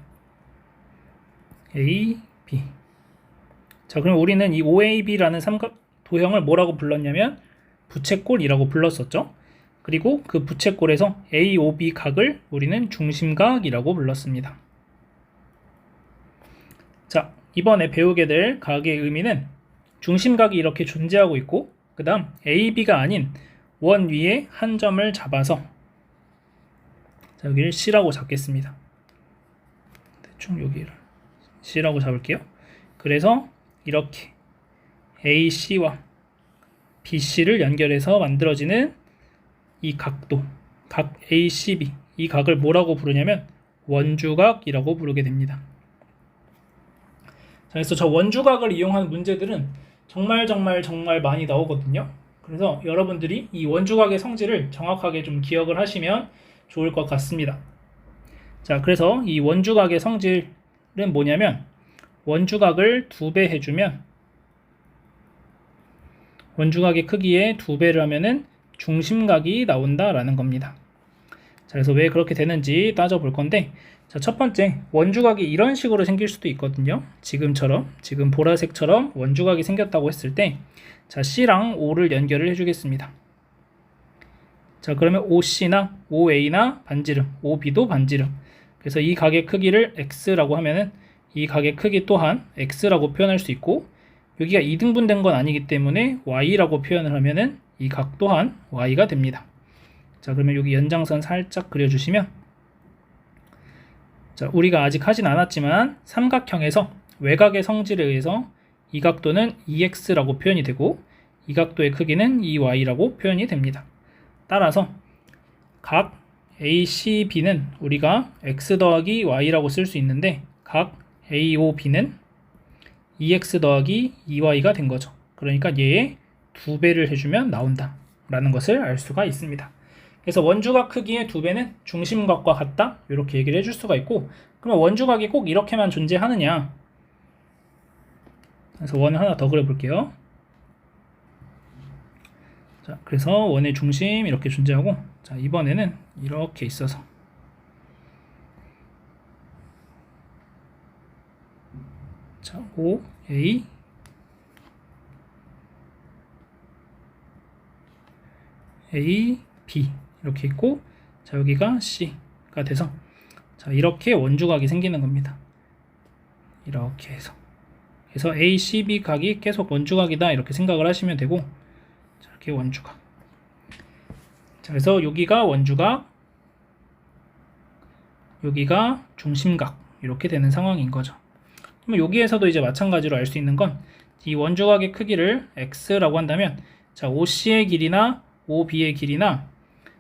A, B. 자, 그럼 우리는 이 OAB라는 삼각 도형을 뭐라고 불렀냐면 부채꼴이라고 불렀었죠. 그리고 그 부채꼴에서 AOB 각을 우리는 중심각이라고 불렀습니다. 자, 이번에 배우게 될 각의 의미는 중심각이 이렇게 존재하고 있고, 그 다음 AB가 아닌 원 위에 한 점을 잡아서, 자, 여기를 C라고 잡겠습니다. 대충 여기를 C라고 잡을게요. 그래서 이렇게 AC와 BC를 연결해서 만들어지는 이 각도, 각 ACB, 이 각을 뭐라고 부르냐면 원주각이라고 부르게 됩니다. 자, 그래서 저 원주각을 이용한 문제들은 정말 많이 나오거든요. 그래서 여러분들이 이 원주각의 성질을 정확하게 좀 기억을 하시면 좋을 것 같습니다. 자, 그래서 이 원주각의 성질은 뭐냐면 원주각을 2배 해주면 원주각의 크기의 2배를 하면은 중심각이 나온다라는 겁니다. 자, 그래서 왜 그렇게 되는지 따져볼 건데, 자, 첫 번째, 원주각이 이런 식으로 생길 수도 있거든요. 지금처럼, 지금 보라색처럼 원주각이 생겼다고 했을 때, 자, C랑 O를 연결을 해주겠습니다. 자, 그러면 OC나 OA나 반지름, OB도 반지름. 그래서 이 각의 크기를 X라고 하면은 이 각의 크기 또한 X라고 표현할 수 있고, 여기가 2등분된 건 아니기 때문에 Y라고 표현을 하면은 이 각 또한 Y가 됩니다. 자, 그러면 여기 연장선 살짝 그려주시면, 자, 우리가 아직 하진 않았지만 삼각형에서 외곽의 성질에 의해서 이 각도는 EX라고 표현이 되고 이 각도의 크기는 EY라고 표현이 됩니다. 따라서 각 ACB는 우리가 X 더하기 Y라고 쓸 수 있는데 각 AOB는 EX 더하기 EY가 된 거죠. 그러니까 얘의 2배를 해주면 나온다 라는 것을 알 수가 있습니다. 그래서 원주각 크기의 2배는 중심각과 같다 이렇게 얘기를 해줄 수가 있고, 그러면 원주각이 꼭 이렇게만 존재하느냐, 그래서 원을 하나 더 그려볼게요. 자, 그래서 원의 중심 이렇게 존재하고, 자, 이번에는 이렇게 있어서, 자, O, A, A, B 이렇게 있고, 자, 여기가 C가 돼서, 자, 이렇게 원주각이 생기는 겁니다. 이렇게 해서, 그래서 ACB 각이 계속 원주각이다 이렇게 생각을 하시면 되고, 자, 이렇게 원주각. 자, 그래서 여기가 원주각, 여기가 중심각 이렇게 되는 상황인 거죠. 그러면 여기에서도 이제 마찬가지로 알 수 있는 건, 이 원주각의 크기를 X라고 한다면, 자, OC의 길이나 OB의 길이나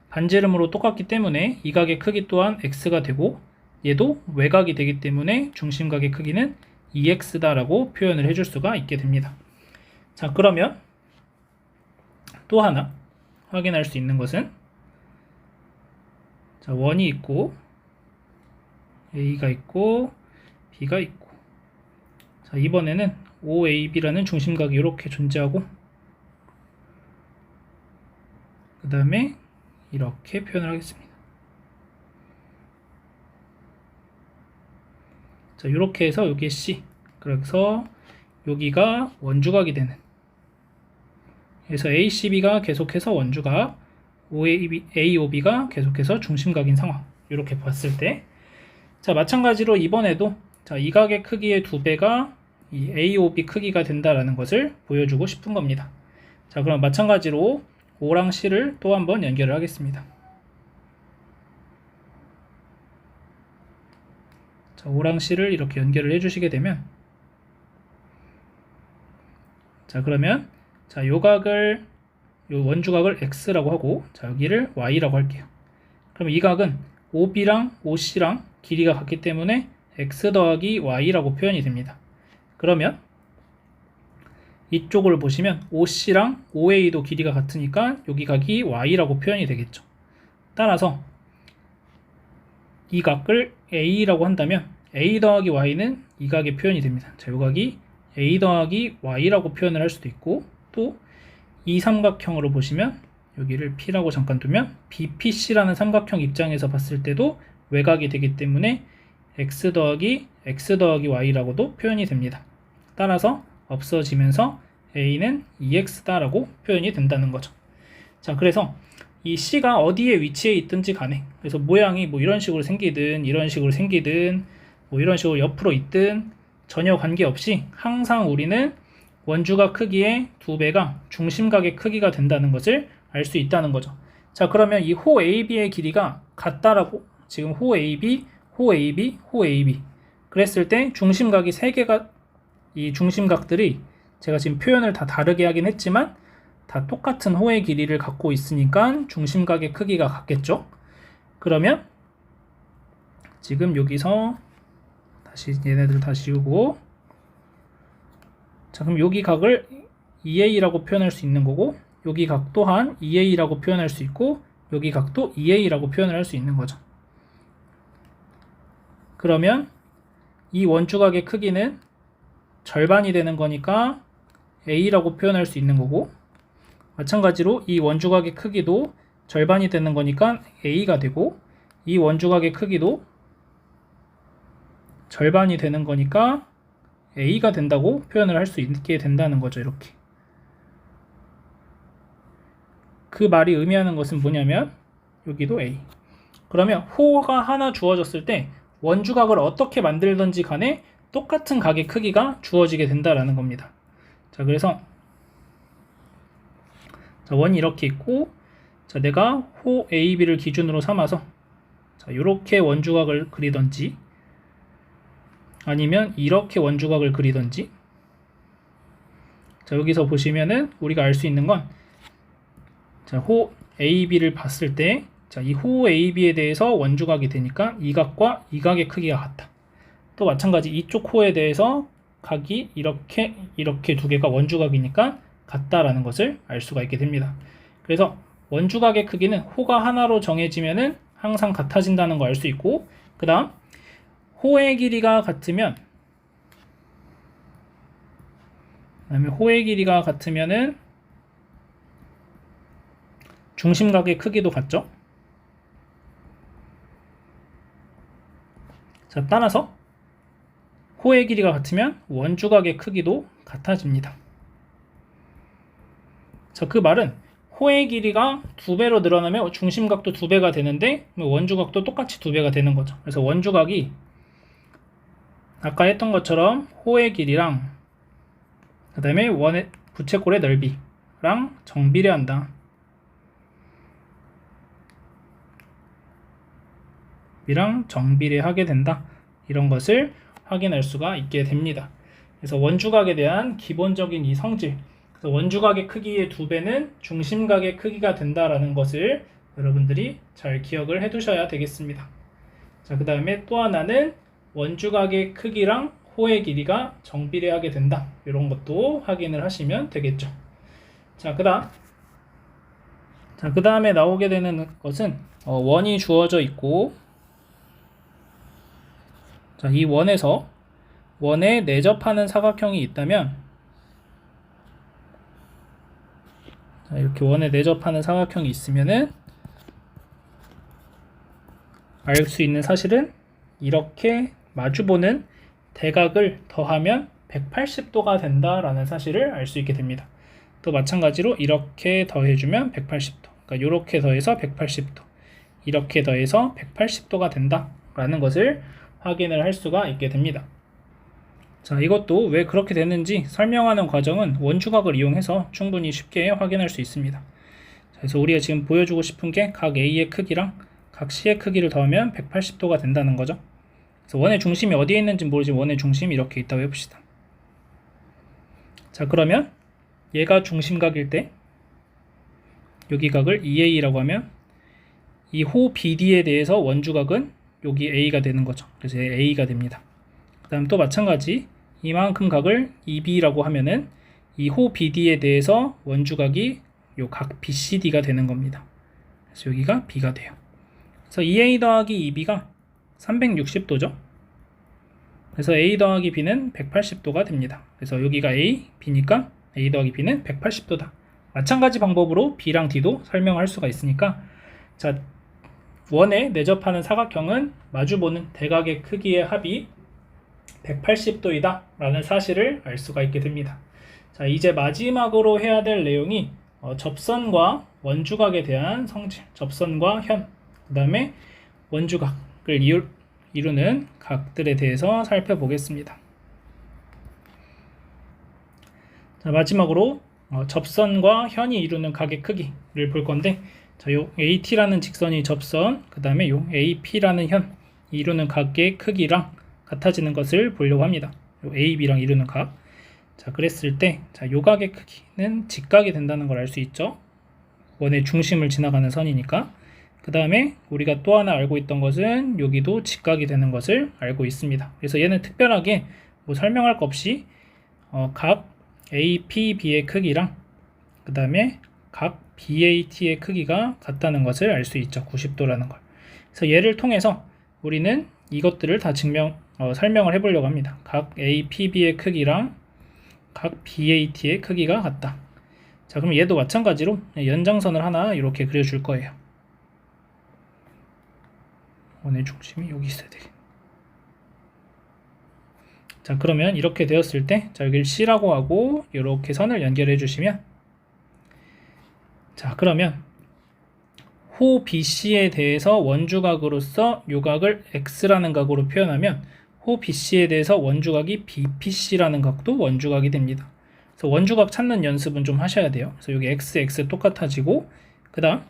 반지름으로 똑같기 때문에 이 각의 크기 또한 X가 되고, 얘도 외곽이 되기 때문에 중심각의 크기는 EX다라고 표현을 해줄 수가 있게 됩니다. 자, 그러면 또 하나 확인할 수 있는 것은, 자, 원이 있고 A가 있고 B가 있고, 자, 이번에는 OAB라는 중심각이 이렇게 존재하고, 그 다음에 이렇게 표현을 하겠습니다. 자, 이렇게 해서 여기에 C, 그래서 여기가 원주각이 되는, 그래서 ACB가 계속해서 원주각, AOB가 계속해서 중심각인 상황, 이렇게 봤을 때, 자, 마찬가지로 이번에도, 자, 이 각의 크기의 2배가 이 AOB 크기가 된다라는 것을 보여주고 싶은 겁니다. 자, 그럼 마찬가지로 O랑 C를 또 한번 연결을 하겠습니다. 자, O랑 C를 이렇게 연결을 해주시게 되면, 자, 그러면, 자, 요 원주각을 X라고 하고, 자, 여기를 Y라고 할게요. 그럼 이 각은 OB랑 OC랑 길이가 같기 때문에 X 더하기 Y라고 표현이 됩니다. 그러면 이쪽을 보시면 OC랑 OA도 길이가 같으니까 여기 각이 Y라고 표현이 되겠죠. 따라서 이 각을 A라고 한다면 A 더하기 Y는 이 각의 표현이 됩니다. 자, 이 각이 A 더하기 Y라고 표현을 할 수도 있고, 또 이 삼각형으로 보시면 여기를 P라고 잠깐 두면 BPC라는 삼각형 입장에서 봤을 때도 외곽이 되기 때문에 X 더하기 Y라고도 표현이 됩니다. 따라서 없어지면서 A는 EX다라고 표현이 된다는 거죠. 자, 그래서 이 C가 어디에 위치해 있든지 간에, 그래서 모양이 뭐 이런 식으로 생기든 이런 식으로 생기든 뭐 이런 식으로 옆으로 있든 전혀 관계없이 항상 우리는 원주각 크기의 2배가 중심각의 크기가 된다는 것을 알 수 있다는 거죠. 자, 그러면 이 호 AB의 길이가 같다라고, 지금 호 AB, 호 AB, 호 AB 그랬을 때 중심각이 3개가, 이 중심각들이 제가 지금 표현을 다 다르게 하긴 했지만 다 똑같은 호의 길이를 갖고 있으니까 중심각의 크기가 같겠죠. 그러면 지금 여기서 다시 얘네들 다 지우고, 자, 그럼 여기 각을 EA라고 표현할 수 있는 거고, 여기 각 또한 EA라고 표현할 수 있고, 여기 각도 EA라고 표현을 할 수 있는 거죠. 그러면 이 원주각의 크기는 절반이 되는 거니까 A라고 표현할 수 있는 거고, 마찬가지로 이 원주각의 크기도 절반이 되는 거니까 A가 되고, 이 원주각의 크기도 절반이 되는 거니까 A가 된다고 표현을 할 수 있게 된다는 거죠. 이렇게. 그 말이 의미하는 것은 뭐냐면 여기도 A. 그러면 호가 하나 주어졌을 때 원주각을 어떻게 만들든지 간에 똑같은 각의 크기가 주어지게 된다라는 겁니다. 자, 그래서 자, 원이 이렇게 있고, 자, 내가 호 AB를 기준으로 삼아서 자, 이렇게 원주각을 그리던지, 아니면 이렇게 원주각을 그리던지. 자, 여기서 보시면은 우리가 알 수 있는 건, 자, 호 AB를 봤을 때, 자, 이 호 AB에 대해서 원주각이 되니까 이 각과 이 각의 크기가 같다. 또 마찬가지 이쪽 호에 대해서 각이 이렇게 두 개가 원주각이니까 같다라는 것을 알 수가 있게 됩니다. 그래서 원주각의 크기는 호가 하나로 정해지면은 항상 같아진다는 걸 알 수 있고, 그 다음 호의 길이가 같으면, 그다음에 호의 길이가 같으면은 중심각의 크기도 같죠. 자, 따라서 호의 길이가 같으면 원주각의 크기도 같아집니다. 자, 그 말은 호의 길이가 2배로 늘어나면 중심각도 2배가 되는데 원주각도 똑같이 2배가 되는 거죠. 그래서 원주각이 아까 했던 것처럼 호의 길이랑 그 다음에 원의 부채꼴의 넓이랑 정비례한다. 이랑 정비례하게 된다. 이런 것을 확인할 수가 있게 됩니다. 그래서 원주각에 대한 기본적인 이 성질, 그래서 원주각의 크기의 2배는 중심각의 크기가 된다라는 것을 여러분들이 잘 기억을 해 두셔야 되겠습니다. 자, 그 다음에 또 하나는 원주각의 크기랑 호의 길이가 정비례하게 된다. 이런 것도 확인을 하시면 되겠죠. 자, 그 다음에 나오게 되는 것은 원이 주어져 있고, 자, 이 원에서 원에 내접하는 사각형이 있다면, 자, 이렇게 원에 내접하는 사각형이 있으면은 알 수 있는 사실은 이렇게 마주보는 대각을 더하면 180도가 된다라는 사실을 알 수 있게 됩니다. 또 마찬가지로 이렇게 더해주면 180도, 그러니까 이렇게 더해서 180도, 이렇게 더해서 180도가 된다라는 것을 확인을 할 수가 있게 됩니다. 자, 이것도 왜 그렇게 되는지 설명하는 과정은 원주각을 이용해서 충분히 쉽게 확인할 수 있습니다. 자, 그래서 우리가 지금 보여주고 싶은 게 각 A의 크기랑 각 C의 크기를 더하면 180도가 된다는 거죠. 그래서 원의 중심이 어디에 있는지 모르지만 원의 중심이 이렇게 있다고 해봅시다. 자, 그러면 얘가 중심각일 때 여기 각을 2A라고 하면 이 호 BD에 대해서 원주각은 여기 A가 되는 거죠. 그래서 A가 됩니다. 그 다음 또 마찬가지 이만큼 각을 2B라고 하면은 이 호 BD에 대해서 원주각이 요 각 BCD가 되는 겁니다. 그래서 여기가 B가 돼요. 그래서 2A 더하기 2B가 360도죠. 그래서 A 더하기 B는 180도가 됩니다. 그래서 여기가 A, B니까 A 더하기 B는 180도다. 마찬가지 방법으로 B랑 D도 설명할 수가 있으니까, 자, 원에 내접하는 사각형은 마주보는 대각의 크기의 합이 180도이다 라는 사실을 알 수가 있게 됩니다. 자, 이제 마지막으로 해야 될 내용이 접선과 원주각에 대한 성질, 접선과 현, 그 다음에 원주각을 이루는 각들에 대해서 살펴보겠습니다. 자, 마지막으로 접선과 현이 이루는 각의 크기를 볼 건데, 자, 요 AT라는 직선이 접선, 그 다음에 요 AP라는 현 이루는 각의 크기랑 같아지는 것을 보려고 합니다. 요 AB랑 이루는 각. 자, 그랬을 때, 자, 요 각의 크기는 직각이 된다는 걸 알 수 있죠. 원의 중심을 지나가는 선이니까. 그 다음에 우리가 또 하나 알고 있던 것은 여기도 직각이 되는 것을 알고 있습니다. 그래서 얘는 특별하게 뭐 설명할 것 없이 각 APB의 크기랑 그 다음에 각 BAT의 크기가 같다는 것을 알 수 있죠. 90도라는 걸. 그래서 얘를 통해서 우리는 이것들을 다 설명을 해보려고 합니다. 각 APB의 크기랑 각 BAT의 크기가 같다. 자, 그럼 얘도 마찬가지로 연장선을 하나 이렇게 그려줄 거예요. 원의 중심이 여기 있어야 되겠네. 자, 그러면 이렇게 되었을 때, 자, 여기를 C라고 하고 이렇게 선을 연결해 주시면, 자, 그러면 호 BC에 대해서 원주각으로서 요 각을 X라는 각으로 표현하면 호 BC에 대해서 원주각이 BPC라는 각도 원주각이 됩니다. 그래서 원주각 찾는 연습은 좀 하셔야 돼요. 그래서 여기 X 똑같아지고, 그 다음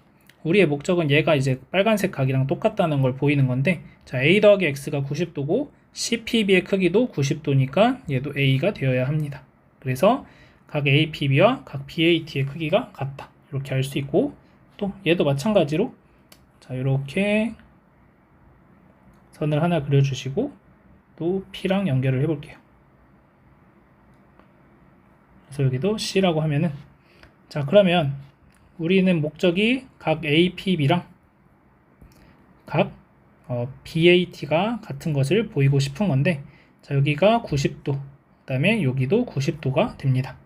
우리의 목적은 얘가 이제 빨간색 각이랑 똑같다는 걸 보이는 건데, 자, A 더하기 X가 90도고 CPB의 크기도 90도니까 얘도 A가 되어야 합니다. 그래서 각 APB와 각 BAT의 크기가 같다, 이렇게 알 수 있고, 또 얘도 마찬가지로 자, 이렇게 선을 하나 그려주시고 또 P랑 연결을 해볼게요. 그래서 여기도 C라고 하면은, 자, 그러면 우리는 목적이 각 APB랑 각 BAT가 같은 것을 보이고 싶은 건데, 자, 여기가 90도, 그 다음에 여기도 90도가 됩니다.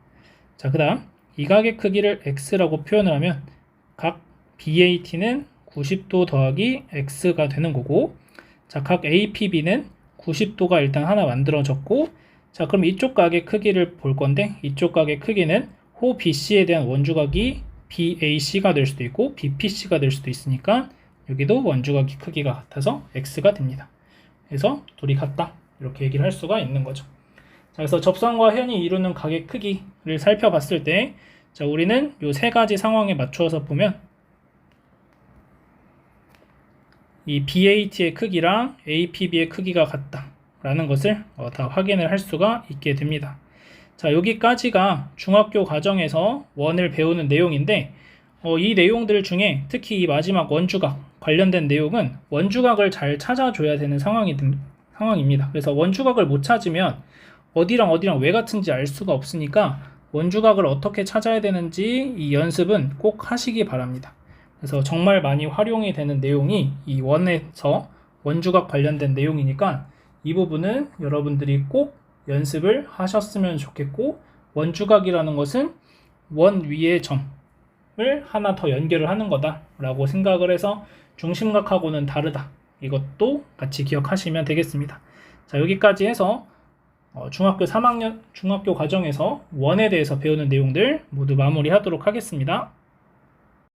자, 그 다음 이 각의 크기를 X라고 표현을 하면 각 BAT는 90도 더하기 X가 되는 거고, 자, 각 APB는 90도가 일단 하나 만들어졌고, 자, 그럼 이쪽 각의 크기를 볼 건데, 이쪽 각의 크기는 호 BC에 대한 원주각이 BAC가 될 수도 있고 BPC가 될 수도 있으니까 여기도 원주각이 크기가 같아서 X가 됩니다. 그래서 둘이 같다, 이렇게 얘기를 할 수가 있는 거죠. 자, 그래서 접선과 현이 이루는 각의 크기를 살펴봤을 때, 자, 우리는 이 세 가지 상황에 맞추어서 보면 이 BAT의 크기랑 APB의 크기가 같다 라는 것을 다 확인을 할 수가 있게 됩니다. 자, 여기까지가 중학교 과정에서 원을 배우는 내용인데, 이 내용들 중에 특히 이 마지막 원주각 관련된 내용은 원주각을 잘 찾아줘야 되는 상황입니다. 그래서 원주각을 못 찾으면 어디랑 어디랑 왜 같은지 알 수가 없으니까 원주각을 어떻게 찾아야 되는지 이 연습은 꼭 하시기 바랍니다. 그래서 정말 많이 활용이 되는 내용이 이 원에서 원주각 관련된 내용이니까 이 부분은 여러분들이 꼭 연습을 하셨으면 좋겠고, 원주각이라는 것은 원 위의 점을 하나 더 연결을 하는 거다 라고 생각을 해서 중심각하고는 다르다, 이것도 같이 기억하시면 되겠습니다. 자, 여기까지 해서 중학교 3학년 중학교 과정에서 원에 대해서 배우는 내용들 모두 마무리하도록 하겠습니다.